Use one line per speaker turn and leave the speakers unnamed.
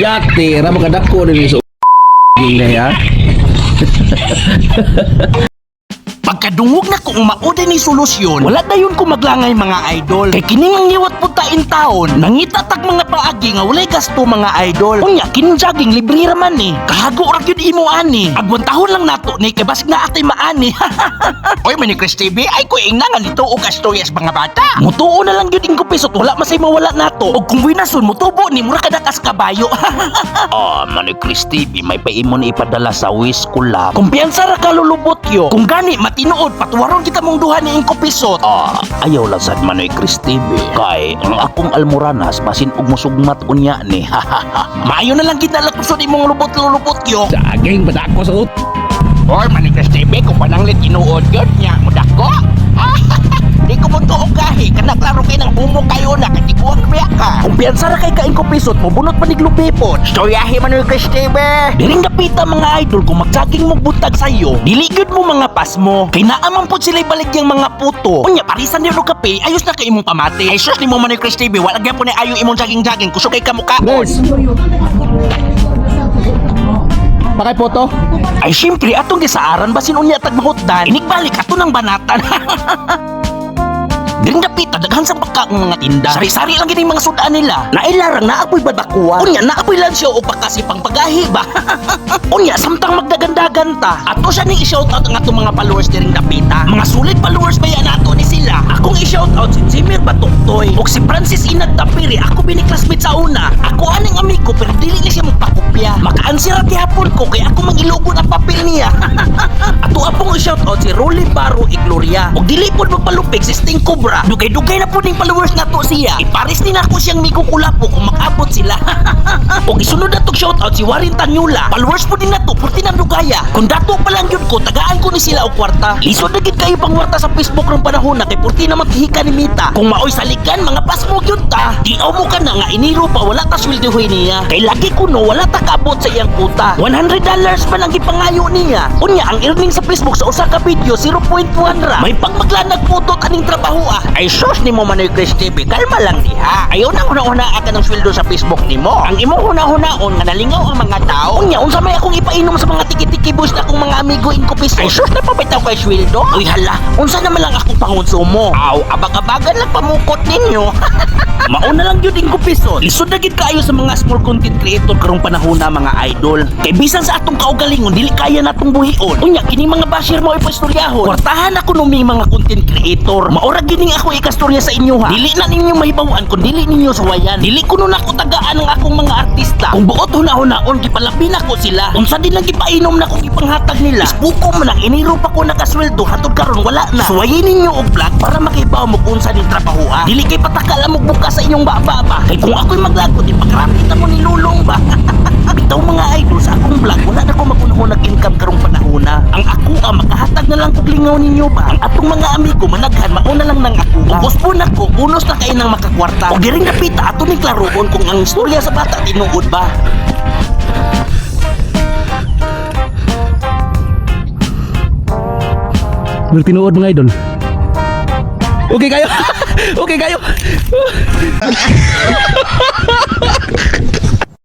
yate, ra makadako din so ya.
Pagkadungog na kung mauday ni solusyon, wala dayon ko maglangay mga idol. Kay kining ang iwat punta in taon, nangitatag mga paagi nga walay gasto mga idol. Unya, kining jogging libre raman ni. Kahago ra gyud imo ani. Agwan tahon lang nato ni kay basig na atay maani. Oy man ni Chris TV, ay ko ingna nga nito og kastoyas mga bata. Mutuo na lang gyud ing kupisot, wala masay mawala nato. Og kung winason mutubo ni mura kada kas kabayo. Man ni Chris TV, may paimo ni ipadala sa Wish Collab. Kumpiyansa ra ka lulubot yo. Kung gani tinuod patuwaron kita mong duha ni ingko pisot. Ayaw lang sad Manoy Chris TV. Kay ang akong almoranas basin og musugmat unya ni. Maayo na lang kita lakusod imong lubot-lubot yo.
Saging badako suot.
Or Manoy Chris TV kung pananglit tinuod gyud nya mudako. Di ko mo tuog kahi, kanaklaro kay ng bumo kayo na katikuan kaya ka. Kung piyansa na kay kaingko pisot, mabunot pa ni glupipon. Storyahe Manoy Chris TV. Diring napita mga idol kung magsaging mo buntag sa'yo, diligid mo mga pas mo. Kay naaman po sila'y baligyang mga puto. Unya, parisan niyo kape, ayos na kay imong pamati. Ay sus ni mo Manoy Chris TV, wala gyud po na ayo imong jogging-jogging, kuso kay kamukaon.
Guys. Pakay photo.
Ay syempre, atong gisaaran basin unya tag mahutdan, inigbalik ato ng banatan. Diring dapita, daghan sa baka ang mga tinda. Sari-sari lang gining mga sudaan nila. Nailarang naapoy badakuha. Unya, naapoy lang siya o baka pang pagahi ba? Unya, samtang magdagandagan ta. Ato siya ning i-shoutout ang atong mga followers diring dapita. Mga sulit followers ba yan ato ni sila? Akong i-shoutout si Jimmer Batuktoy o si Francis Inad Tapiri. Ako bini-classmate sa una. Ako aning amigo pero dili na siya magpakopya. Makaansira hapon ko kaya ako mangilugon ang papel niya. Ato apong i-shoutout si Rolly Baro Igloria. O dili po magpalupig si Sting Cobra. Dugay-dugay na po ning followers na to siya. Iparis din ako siyang mikukulapo kung mag-abot sila. O isunod na tong shoutout si Warin Tanyula. Followers po din na to, purti ng dugaya. Kung dato pa lang yun ko, tagaan ko ni sila o kwarta. Lisod na gid kayo pang warta sa Facebook ng panahon na kay purti na maghika ni Mita. Kung maoy saligan, mga pasmog yun ta. Diaw mo ka na nga iniro pa, wala ta sweldohoy niya. Kay lagi ko no, wala ta kaabot sa iyang puta. $100 pa lang ipangayo niya. Unya, ang earning sa Facebook sa usa ka video, 0.1 ra. May pagmaglanag putot aning trabaho Ay sus ni mo Manoy Chris TV, kalma lang diha. Ayaw nang huna-hunaan ka ng sweldo sa Facebook ni mo. Ang imong huna-hunaon nga nalingaw ang mga tao. Unya, unsa may akong ipainom sa mga tiki-tiki boys na akong mga amigo in kopis. Ay sus, napabitaw kay sweldo. Uy hala, unsa naman lang akong pangonsumo. Aw, abag-abagan lang pamukot ninyo. Mauna lang yun din kupiso. Lisod na gid kayo sa mga small content creator karong panahon na mga idol. Kay bisan sa atong kaugalingon, dili kaya natong buhion. Unya, kini mga basher mo ipastoryahon. Kwartahan ako numing mga content creator. Maura gining ako ikastorya sa inyo ha. Dili na ninyo mahibawan kung dili ninyo sawayan. Dili ko nun ako tagaan ng akong mga artista. Kung buot huna-hunaon, gipalabi na ko sila. Unsa din lang gipainom na kong ipanghatag nila. Ispuko mo lang, iniro pa ko nakasweldo. Hatod karon wala na. Suwayin ninyo og vlog para makibaw mo kung unsa ning trabaho ha. Dili kay patakala mo bukas sa inyong baba ba. Kay kung ako'y maglagot, ipagrapit mo ni Lulong ba. Bitaw mga idol sa akong vlog, wala na ko magunahon nag-income karong panahon na. Ang ako makahatag na lang kog lingaw ninyo ba. Ang atong mga amigo managhan, mauna lang ng ako. Ubos po na ko, unos na kayo ng makakwarta. O diring napita, ato ning klaroon kung ang istorya sa bata tinuod ba.
Bertinuod mga idol. Okay kayo. Okay kayo.